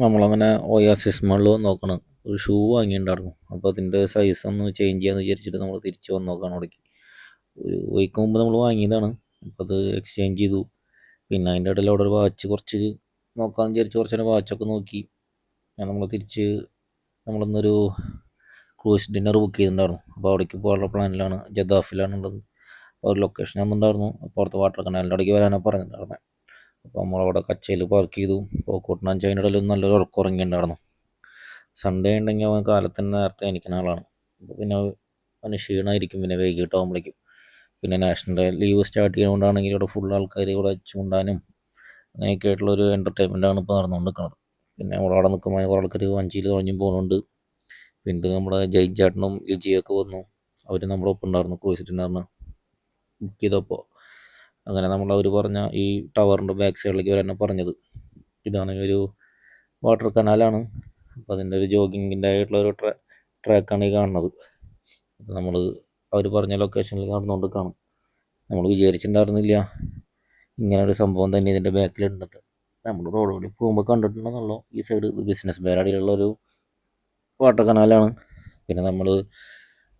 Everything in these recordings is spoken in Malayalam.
നമ്മളങ്ങനെ ഒയാസിസ് മാളിൽ വന്ന് നോക്കണം. ഒരു ഷൂ വാങ്ങിയിട്ടുണ്ടായിരുന്നു. അപ്പോൾ അതിൻ്റെ സൈസ് ഒന്ന് ചേഞ്ച് ചെയ്യാമെന്ന് വിചാരിച്ചിട്ട് നമ്മൾ തിരിച്ച് വന്ന് നോക്കണം അവിടേക്ക്. ഒരു വീക്ക് മുമ്പ് നമ്മൾ വാങ്ങിയതാണ്. അപ്പോൾ അത് എക്സ്ചേഞ്ച് ചെയ്തു. പിന്നെ അതിൻ്റെ ഇടയിൽ അവിടെ ഒരു വാച്ച് കുറച്ച് നോക്കാമെന്ന് വിചാരിച്ച് കുറച്ച് നേരം വാച്ചൊക്കെ നോക്കി. നമ്മൾ തിരിച്ച് നമ്മളിന്നൊരു ക്രൂസ് ഡിന്നർ ബുക്ക് ചെയ്തിട്ടുണ്ടായിരുന്നു. അപ്പോൾ അവിടേക്ക് പോകാനുള്ള പ്ലാനിലാണ്. ജദാഫിലാണുള്ളത്. ഒരു ലൊക്കേഷൻ ഒന്നുണ്ടായിരുന്നു. അപ്പോൾ അവിടുത്തെ വാട്ടർ കനാലിൻ്റെ അവിടേക്ക് വരാനാണ് പറഞ്ഞിട്ടുണ്ടായിരുന്നത്. അപ്പോൾ നമ്മളവിടെ കച്ചയിൽ പാർക്ക് ചെയ്തു. പോക്കൂട്ടിനാഞ്ച് അതിൻ്റെ ഇടയിൽ നല്ലൊരു ഉറക്കം ഉറങ്ങിയിട്ടുണ്ടായിരുന്നു. സൺഡേ ഉണ്ടെങ്കിൽ അവൻ കാലത്ത് തന്നെ നേരത്തെ എണീക്കുന്ന ആളാണ്. അപ്പോൾ പിന്നെ അവന് ക്ഷീണമായിരിക്കും പിന്നെ വൈകിട്ടാകുമ്പോഴേക്കും. പിന്നെ നാഷണൽ ഡേ ലീവ് സ്റ്റാർട്ട് ചെയ്യുന്നതുകൊണ്ടാണെങ്കിൽ ഇവിടെ ഫുൾ ആൾക്കാർ ഇവിടെ ചൂണ്ടാനും അങ്ങനെയൊക്കെ ആയിട്ടുള്ളൊരു എൻ്റർടൈൻമെൻറ്റാണ് ഇപ്പോൾ നടന്നുകൊണ്ടിരിക്കുന്നത്. പിന്നെ നമ്മളവിടെ നിൽക്കുമ്പോൾ കുറേ ആൾക്കാർ വഞ്ചിയിൽ തുഴഞ്ഞും പോകുന്നുണ്ട്. പിന്നെ നമ്മുടെ ജയ് ചേട്ടനും ലിജിയൊക്കെ വന്നു. അവർ നമ്മുടെ ഒപ്പം ഉണ്ടായിരുന്നു. ക്രൂസിറ്റുണ്ടായിരുന്നു ബുക്ക് ചെയ്തപ്പോൾ. അങ്ങനെ അവർ പറഞ്ഞ ഈ ടവറിൻ്റെ ബാക്ക് സൈഡിലേക്ക് വരാനാണ് പറഞ്ഞത്. ഇതാണെങ്കിൽ ഒരു വാട്ടർ കനാലാണ്. അപ്പോൾ അതിൻ്റെ ഒരു ജോഗിങ്ങിൻ്റെ ആയിട്ടുള്ള ഒരു ട്രാക്കാണ് ഈ കാണുന്നത്. അപ്പോൾ അവർ പറഞ്ഞ ലൊക്കേഷനിൽ നടന്നുകൊണ്ട് കാണും. നമ്മൾ വിചാരിച്ചിട്ടുണ്ടായിരുന്നില്ല ഇങ്ങനെ ഒരു സംഭവം തന്നെ ഇതിൻ്റെ ബാക്കിലുണ്ടെന്ന്. നമ്മൾ റോഡ് കൂടി പോകുമ്പോൾ കണ്ടിട്ടുണ്ടെന്നുള്ളൂ. ഈ സൈഡ് ബിസിനസ് ബാരടിയിലുള്ള ഒരു വാട്ടർ കനാലാണ്. പിന്നെ നമ്മൾ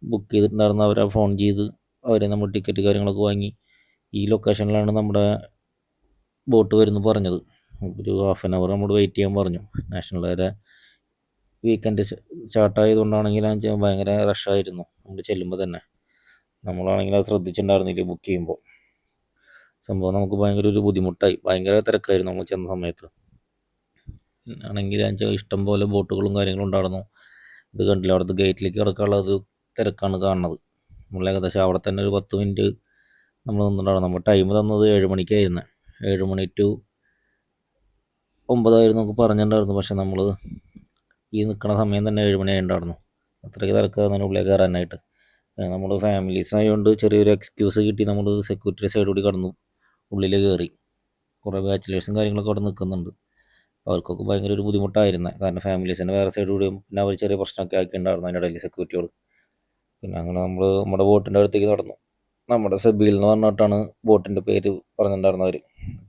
ബുക്ക് ചെയ്തിട്ടുണ്ടായിരുന്ന അവരെ ഫോൺ ചെയ്ത് അവരെ നമ്മൾ ടിക്കറ്റ് കാര്യങ്ങളൊക്കെ വാങ്ങി. ഈ ലൊക്കേഷനിലാണ് നമ്മുടെ ബോട്ട് വരുന്നു പറഞ്ഞത്. ഒരു ഹാഫ് ആൻ അവർ നമ്മൾ വെയിറ്റ് ചെയ്യാൻ പറഞ്ഞു. നാഷണൽ ഡേയുടെ വീക്കെൻഡ് സ്റ്റാർട്ടായതുകൊണ്ടാണെങ്കിൽ ഭയങ്കര റഷായിരുന്നു നമ്മൾ ചെല്ലുമ്പോൾ തന്നെ. നമ്മളാണെങ്കിൽ അത് ശ്രദ്ധിച്ചിട്ടുണ്ടായിരുന്നില്ല ബുക്ക് ചെയ്യുമ്പോൾ. സംഭവം നമുക്ക് ഭയങ്കര ഒരു ബുദ്ധിമുട്ടായി. ഭയങ്കര തിരക്കായിരുന്നു നമ്മൾ ചെന്ന സമയത്ത്. ആണെങ്കിൽ ഇഷ്ടം പോലെ ബോട്ടുകളും കാര്യങ്ങളും ഉണ്ടായിരുന്നു. ഇത് കണ്ടില്ല, അവിടുത്തെ ഗേറ്റിലേക്ക് കിടക്കാനുള്ള ഒരു തിരക്കാണ് കാണുന്നത്. നമ്മൾ ഏകദേശം അവിടെ തന്നെ ഒരു 10 മിനിറ്റ് നമ്മൾ നിന്നിട്ടുണ്ടായിരുന്നു. നമ്മൾ ടൈം തന്നത് 7 മണിക്കായിരുന്നു. 7 മണി ടു 9 നമുക്ക് പറഞ്ഞിട്ടുണ്ടായിരുന്നു. പക്ഷെ നമ്മൾ ഈ നിൽക്കുന്ന സമയം തന്നെ 7 മണി ആയിട്ടുണ്ടായിരുന്നു. അത്രയ്ക്ക് തിരക്കായിരുന്നു ഉള്ളിലേക്ക് കയറാനായിട്ട്. നമ്മൾ ഫാമിലീസ് ആയതുകൊണ്ട് ചെറിയൊരു എക്സ്ക്യൂസ് കിട്ടി. നമ്മൾ സെക്യൂരിറ്റി സൈഡ് കൂടി കടന്നു ഉള്ളിൽ കയറി. കുറേ ബാച്ചിലേഴ്സും കാര്യങ്ങളൊക്കെ അവിടെ നിൽക്കുന്നുണ്ട്. അവർക്കൊക്കെ ഭയങ്കര ഒരു ബുദ്ധിമുട്ടായിരുന്നു. കാരണം ഫാമിലീസിൻ്റെ വേറെ സൈഡ് കൂടിയും പിന്നെ അവർ ചെറിയ പ്രശ്നമൊക്കെ ആക്കിയിട്ടുണ്ടായിരുന്നു അതിൻ്റെ ഇടയിൽ സെക്യൂരിറ്റിയോട്. പിന്നെ അങ്ങനെ നമ്മൾ നമ്മുടെ ബോട്ടിൻ്റെ അടുത്തേക്ക് നടന്നു. നമ്മുടെ സെബിയിൽ എന്ന് പറഞ്ഞിട്ടാണ് ബോട്ടിൻ്റെ പേര് പറഞ്ഞിട്ടുണ്ടായിരുന്നവർ.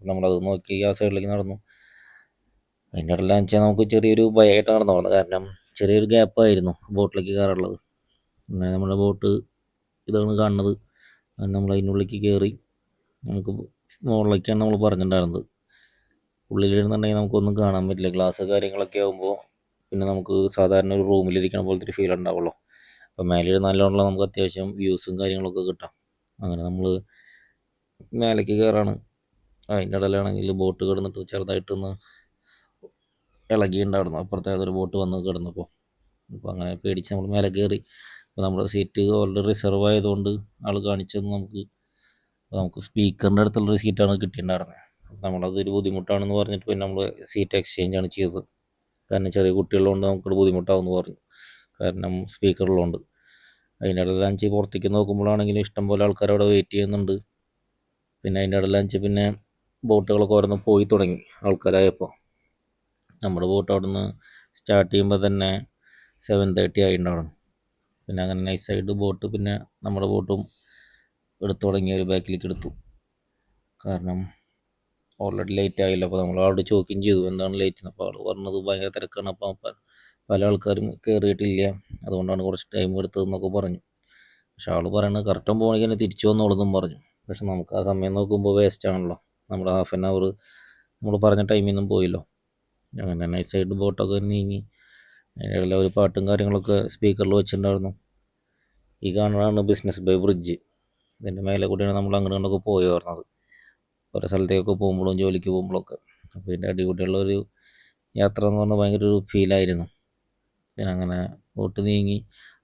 നമ്മളത് നോക്കി ആ സൈഡിലേക്ക് നടന്നു. അതിൻ്റെ ഇടയിലാണെന്ന് വെച്ചാൽ നമുക്ക് ചെറിയൊരു ഭയമായിട്ട് നടന്നു പോകുന്നത്. കാരണം ചെറിയൊരു ഗ്യാപ്പായിരുന്നു ബോട്ടിലേക്ക് കയറാനുള്ളത്. പിന്നെ നമ്മുടെ ബോട്ട് ഇതാണ് കാണുന്നത്. നമ്മൾ അതിനുള്ളിലേക്ക് കയറി. നമുക്ക് മുകളിലേക്കാണ് നമ്മൾ പറഞ്ഞിട്ടുണ്ടായിരുന്നത്. ഉള്ളിലിരുന്നുണ്ടെങ്കിൽ നമുക്കൊന്നും കാണാൻ പറ്റില്ല. ഗ്ലാസ് കാര്യങ്ങളൊക്കെ ആകുമ്പോൾ പിന്നെ നമുക്ക് സാധാരണ ഒരു റൂമിലിരിക്കണ പോലത്തെ ഒരു ഫീൽ ഉണ്ടാവുള്ളൂ. അപ്പോൾ മേലെ നല്ലോണമുള്ള നമുക്ക് അത്യാവശ്യം വ്യൂസും കാര്യങ്ങളൊക്കെ കിട്ടാം. അങ്ങനെ നമ്മൾ മേലേക്ക് കയറാണ്. അതിൻ്റെ ഇടയിലാണെങ്കിൽ ബോട്ട് കിടന്നിട്ട് ചെറുതായിട്ടൊന്ന് ഇളകിയിട്ടുണ്ടായിരുന്നു. അപ്പുറത്തെ ഏതൊരു ബോട്ട് വന്ന് കിടന്നപ്പോൾ. അപ്പോൾ അങ്ങനെ പേടിച്ച് നമ്മൾ മേലെ കയറി. അപ്പോൾ നമ്മുടെ സീറ്റ് ഓൾറെഡി റിസർവ് ആയതുകൊണ്ട് ആൾ കാണിച്ചത് നമുക്ക് സ്പീക്കറിൻ്റെ അടുത്തുള്ളൊരു സീറ്റാണ് കിട്ടിയിട്ടുണ്ടായിരുന്നത്. നമ്മളതൊരു ബുദ്ധിമുട്ടാണെന്ന് പറഞ്ഞിട്ട് പിന്നെ നമ്മൾ സീറ്റ് എക്സ്ചേഞ്ച് ആണ് ചെയ്തത്. കാരണം ചെറിയ കുട്ടികളുള്ളതുകൊണ്ട് നമുക്കത് ബുദ്ധിമുട്ടാവുമെന്ന് പറഞ്ഞു. കാരണം സ്പീക്കറുള്ളതുകൊണ്ട്. അതിൻ്റെ ഇടയിലാണെന്ന് പുറത്തേക്ക് നോക്കുമ്പോഴാണെങ്കിലും ഇഷ്ടംപോലെ ആൾക്കാർ അവിടെ വെയിറ്റ് ചെയ്യുന്നുണ്ട്. പിന്നെ അതിൻ്റെ ഇടയിലാണെന്ന് പിന്നെ ബോട്ടുകളൊക്കെ ഓരോന്ന് പോയി തുടങ്ങി ആൾക്കാരായപ്പോൾ. നമ്മുടെ ബോട്ട് അവിടെ നിന്ന് സ്റ്റാർട്ട് ചെയ്യുമ്പോൾ തന്നെ 7:30 ആയിട്ടുണ്ടായിരുന്നു. പിന്നെ അങ്ങനെ നൈസായിട്ട് ബോട്ട് പിന്നെ നമ്മുടെ ബോട്ടും എടുത്തു തുടങ്ങി. ഒരു ബാക്കിലേക്ക് എടുത്തു. കാരണം ഓൾറെഡി ലേറ്റ് ആയില്ല. അപ്പോൾ നമ്മൾ അവിടെ ചോദിക്കുകയും ചെയ്തു എന്താണ് ലേറ്റ്. അപ്പോൾ ആൾ പറഞ്ഞത് ഭയങ്കര തിരക്കാണ്. അപ്പോൾ പല ആൾക്കാരും കയറിയിട്ടില്ല, അതുകൊണ്ടാണ് കുറച്ച് ടൈം എടുത്തതെന്നൊക്കെ പറഞ്ഞു. പക്ഷെ ആൾ പറയുന്നത് കറക്റ്റ് പോകണമെങ്കിൽ തന്നെ തിരിച്ചു വന്നോളെന്നും പറഞ്ഞു. പക്ഷെ നമുക്ക് ആ സമയം നോക്കുമ്പോൾ വേസ്റ്റ് ആണല്ലോ. നമ്മുടെ ഹാഫ് ആൻ അവർ നമ്മൾ പറഞ്ഞ ടൈമിൽ നിന്നും പോയല്ലോ. അങ്ങനെ നൈസായിട്ട് ബോട്ടൊക്കെ നീങ്ങി. അതിനിടയിൽ ഒരു പാട്ടും കാര്യങ്ങളൊക്കെ സ്പീക്കറിൽ വെച്ചിട്ടുണ്ടായിരുന്നു. ഈ കാണുന്നതാണ് ബിസിനസ് ബൈ ബ്രിഡ്ജ്. ഇതിൻ്റെ മേലെ കൂടിയാണ് നമ്മൾ അങ്ങോട്ട് കണ്ടൊക്കെ പോയി പറഞ്ഞത്. ഓരോ സ്ഥലത്തേക്കൊക്കെ പോകുമ്പോഴും ജോലിക്ക് പോകുമ്പോഴൊക്കെ. അപ്പോൾ ഇതിൻ്റെ അടിപൊളിയുള്ളൊരു യാത്ര എന്ന് പറഞ്ഞാൽ ഭയങ്കര ഒരു ഫീലായിരുന്നു. പിന്നെ അങ്ങനെ ബോട്ട് നീങ്ങി.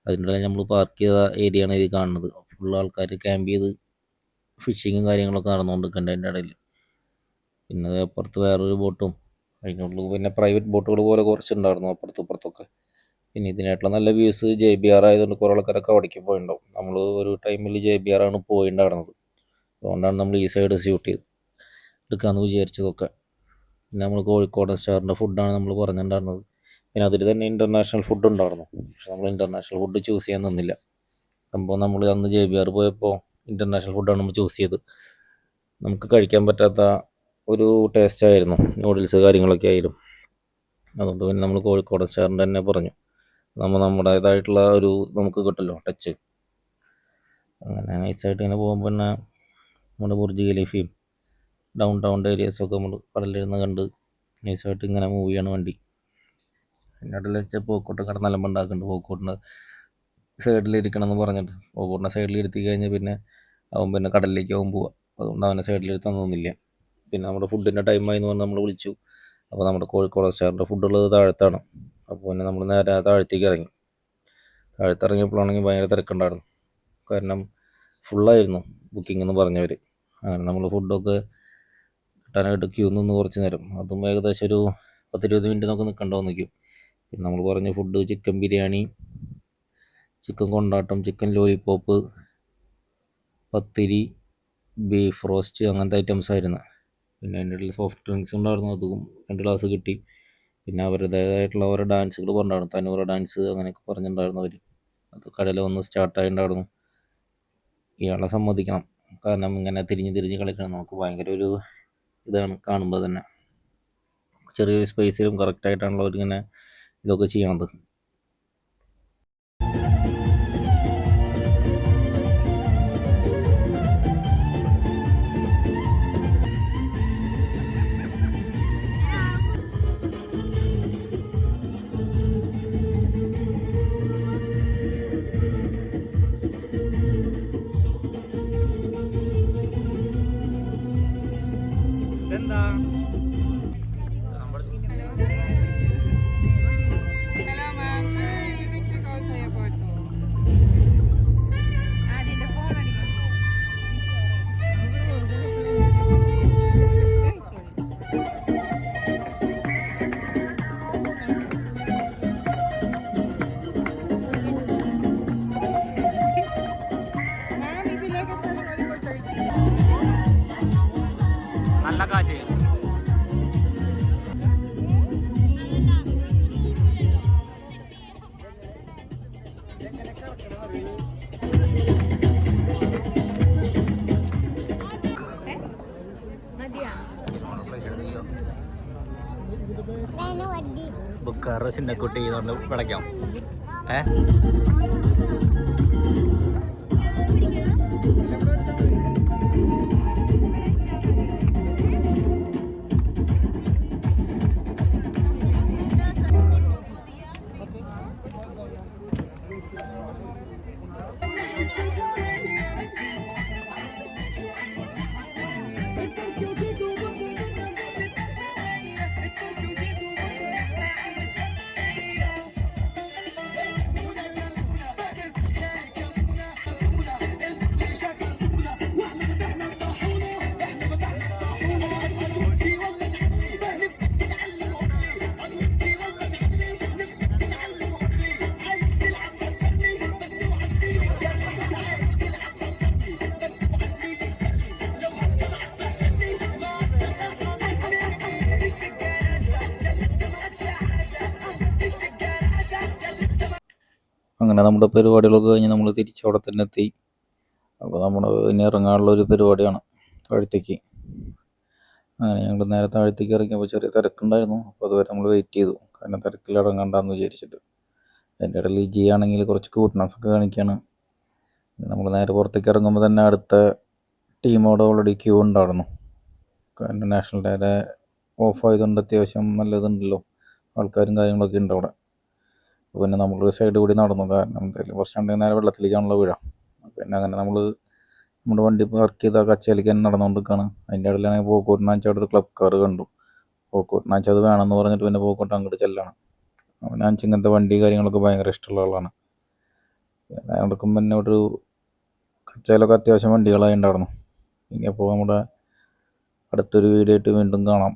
അതിൻ്റെ ഇടയിൽ നമ്മൾ പാർക്ക് ചെയ്ത ഏരിയയാണ് ഇത് കാണുന്നത്. ഫുൾ ആൾക്കാർ ക്യാമ്പ് ചെയ്ത് ഫിഷിങ്ങും കാര്യങ്ങളൊക്കെ നടന്നുകൊണ്ടിരിക്കുന്നുണ്ട് അതിൻ്റെ ഇടയിൽ. പിന്നെ അപ്പുറത്ത് വേറൊരു ബോട്ടും അതിനുള്ളിൽ പിന്നെ പ്രൈവറ്റ് ബോട്ടുകൾ പോലെ കുറച്ചുണ്ടായിരുന്നു അപ്പുറത്തും ഇപ്പുറത്തൊക്കെ. പിന്നെ ഇതിനായിട്ടുള്ള നല്ല വ്യൂസ് JBR ആയതുകൊണ്ട് കുറേ ആൾക്കാരൊക്കെ അവിടേക്ക് പോയിട്ടുണ്ടാവും. നമ്മൾ ഒരു ടൈമിൽ JBR ആണ് പോയിട്ടുണ്ടായിരുന്നത്. അതുകൊണ്ടാണ് നമ്മൾ ഈ സൈഡ് ഷൂട്ട് ചെയ്ത് എടുക്കാമെന്ന് വിചാരിച്ചതൊക്കെ. പിന്നെ നമ്മൾ കോഴിക്കോടൻ സ്റ്റാറിൻ്റെ ഫുഡാണ് നമ്മൾ പറഞ്ഞിട്ടുണ്ടായിരുന്നത്. പിന്നെ അതിൽ തന്നെ ഇൻ്റർനാഷണൽ ഫുഡ് ഉണ്ടായിരുന്നു. പക്ഷെ നമ്മൾ ഇൻ്റർനാഷണൽ ഫുഡ് ചൂസ് ചെയ്യാൻ നിന്നില്ല. സംഭവം നമ്മൾ അന്ന് JBR പോയപ്പോൾ ഇൻ്റർനാഷണൽ ഫുഡാണ് നമ്മൾ ചൂസ് ചെയ്തത്. നമുക്ക് കഴിക്കാൻ പറ്റാത്ത ഒരു ടേസ്റ്റായിരുന്നു. നൂഡിൽസ് കാര്യങ്ങളൊക്കെ ആയാലും. അതുകൊണ്ട് പിന്നെ നമ്മൾ കോഴിക്കോട് സ്റ്റാറിൻ്റെ തന്നെ പറഞ്ഞു, നമ്മുടേതായിട്ടുള്ള ഒരു നമുക്ക് കിട്ടുമല്ലോ ടച്ച്. അങ്ങനെ നൈസായിട്ട് ഇങ്ങനെ പോകുമ്പോൾ പിന്നെ നമ്മുടെ ബുർജ് ഖലീഫയും ഡൗൺ ടൗൺ ഏരിയാസൊക്കെ നമ്മൾ കടലിരുന്ന് കണ്ട് നൈസായിട്ട് ഇങ്ങനെ മൂവ് ചെയ്യണ വണ്ടി. പിന്നെ ഇടയിൽ വെച്ചാൽ പോക്കോട്ടും കട നല്ല ഉണ്ടാക്കുന്നുണ്ട്. പോക്കോട്ടിൻ്റെ സൈഡിലിരിക്കണം എന്ന് പറഞ്ഞിട്ട് പോക്കോട്ടിൻ്റെ സൈഡിൽ ഇരുത്തി കഴിഞ്ഞ് പിന്നെ അവൻ പിന്നെ കടലിലേക്ക് അവൻ പോവുക. അതുകൊണ്ട് അവനെ സൈഡിലിരുത്താൻ തോന്നില്ല. പിന്നെ നമ്മുടെ ഫുഡിൻ്റെ ടൈമായി എന്ന് പറഞ്ഞ് നമ്മൾ വിളിച്ചു. അപ്പോൾ നമ്മുടെ കോഴിക്കോട് സ്റ്റാറിൻ്റെ ഫുഡുള്ളത് താഴത്താണ്. അപ്പോൾ പിന്നെ നമ്മൾ നേരെ താഴത്തേക്ക് ഇറങ്ങി. താഴത്തിറങ്ങിയപ്പോഴാണെങ്കിൽ ഭയങ്കര തിരക്കുണ്ടായിരുന്നു. കാരണം ഫുള്ളായിരുന്നു ബുക്കിംഗ് എന്ന് പറഞ്ഞവർ. അങ്ങനെ നമ്മൾ ഫുഡൊക്കെ കിട്ടാനായിട്ട് ക്യൂ നിന്ന് കുറച്ച് നേരം, അതും ഏകദേശം ഒരു 10-20 മിനിറ്റ് നമുക്ക് നിൽക്കണ്ടാവും നിൽക്കും. പിന്നെ നമ്മൾ പറഞ്ഞ ഫുഡ് ചിക്കൻ ബിരിയാണി, ചിക്കൻ കൊണ്ടാട്ടം, ചിക്കൻ ലോലിപോപ്പ്, പത്തിരി, ബീഫ് റോസ്റ്റ്, അങ്ങനത്തെ ഐറ്റംസ് ആയിരുന്നു. പിന്നെ അതിൻ്റെ ഇടയിൽ സോഫ്റ്റ് ഡ്രിങ്ക്സ് ഉണ്ടായിരുന്നു, അതും 2 ഗ്ലാസ് കിട്ടി. പിന്നെ അവരുടേതായിട്ടുള്ള ഓരോ ഡാൻസുകൾ പറഞ്ഞിട്ടുണ്ടായിരുന്നു, തനൂറ ഡാൻസ് അങ്ങനെയൊക്കെ പറഞ്ഞിട്ടുണ്ടായിരുന്നു അവർ. അത് കടയിൽ വന്ന് സ്റ്റാർട്ടായിട്ടുണ്ടായിരുന്നു. ഇയാളെ സമ്മതിക്കണം, കാരണം ഇങ്ങനെ തിരിഞ്ഞ് കളിക്കണം നമുക്ക് ഭയങ്കര ഒരു ഇതാണ് കാണുമ്പോൾ തന്നെ. ചെറിയൊരു സ്പേസിലും കറക്റ്റായിട്ടാണല്ലോ അവരിങ്ങനെ ഇതൊക്കെ ചെയ്യണത്. നല്ല കാറ്റ്. ബുക്കാറ സിന്നക്കുട്ടി കൊണ്ട് വിളക്കാം. അങ്ങനെ നമ്മുടെ പരിപാടികളൊക്കെ കഴിഞ്ഞ് നമ്മൾ തിരിച്ച് അവിടെ തന്നെ എത്തി. അപ്പോൾ നമ്മൾ ഇനി ഇറങ്ങാനുള്ള ഒരു പരിപാടിയാണ് താഴത്തേക്ക്. അങ്ങനെ ഞങ്ങൾ നേരെ താഴത്തേക്ക് ഇറങ്ങിയപ്പോൾ ചെറിയ തിരക്കുണ്ടായിരുന്നു. അപ്പോൾ അതുവരെ നമ്മൾ വെയിറ്റ് ചെയ്തു, കാരണം തിരക്കിൽ ഇറങ്ങണ്ടെന്ന് വിചാരിച്ചിട്ട്. അതിൻ്റെ ഇടയിൽ ജി ആണെങ്കിൽ കുറച്ച് ക്യൂട്ട്നെസ് ഒക്കെ കാണിക്കുകയാണ്. നമ്മൾ നേരെ പുറത്തേക്ക് ഇറങ്ങുമ്പോൾ തന്നെ അടുത്ത ടീമോട് ഓൾറെഡി ക്യൂ ഉണ്ടായിരുന്നു. കാരണം നാഷണൽ ഡേയുടെ ഓഫ് ആയതുകൊണ്ട് അത്യാവശ്യം നല്ലതുണ്ടല്ലോ, ആൾക്കാരും കാര്യങ്ങളൊക്കെ ഉണ്ട് അവിടെ. അപ്പോൾ പിന്നെ നമ്മളൊരു സൈഡ് കൂടി നടന്നു, കാരണം എന്തായാലും കുറച്ചുണ്ടെങ്കിൽ നേരെ വെള്ളത്തിലേക്കാണല്ലോ വീഴാം. പിന്നെ അങ്ങനെ നമ്മൾ നമ്മുടെ വണ്ടി പാർക്ക് ചെയ്ത കച്ചേലിക്ക് തന്നെ നടന്നുകൊണ്ടിരിക്കുകയാണ്. അതിൻ്റെ ഇടയിലാണെങ്കിൽ പോക്കോട്ടിനാച്ചാട് ഒരു ക്ലബ് കാർ കണ്ടു. പോക്കോട്ടിനാച്ച അത് വേണമെന്ന് പറഞ്ഞിട്ട് പിന്നെ പോക്കോട്ട് അങ്ങോട്ട് ചെല്ലാണ്. ഞാൻ ഇങ്ങനത്തെ വണ്ടി കാര്യങ്ങളൊക്കെ ഭയങ്കര ഇഷ്ടമുള്ള ആളാണ്. പിന്നെ നടക്കുമ്പോൾ തന്നെ ഒരു കച്ചയിലൊക്കെ അത്യാവശ്യം വണ്ടികളായി ഉണ്ടായിരുന്നു. ഇനിയപ്പോൾ നമ്മുടെ അടുത്തൊരു വീഡിയോ ആയിട്ട് വീണ്ടും കാണാം.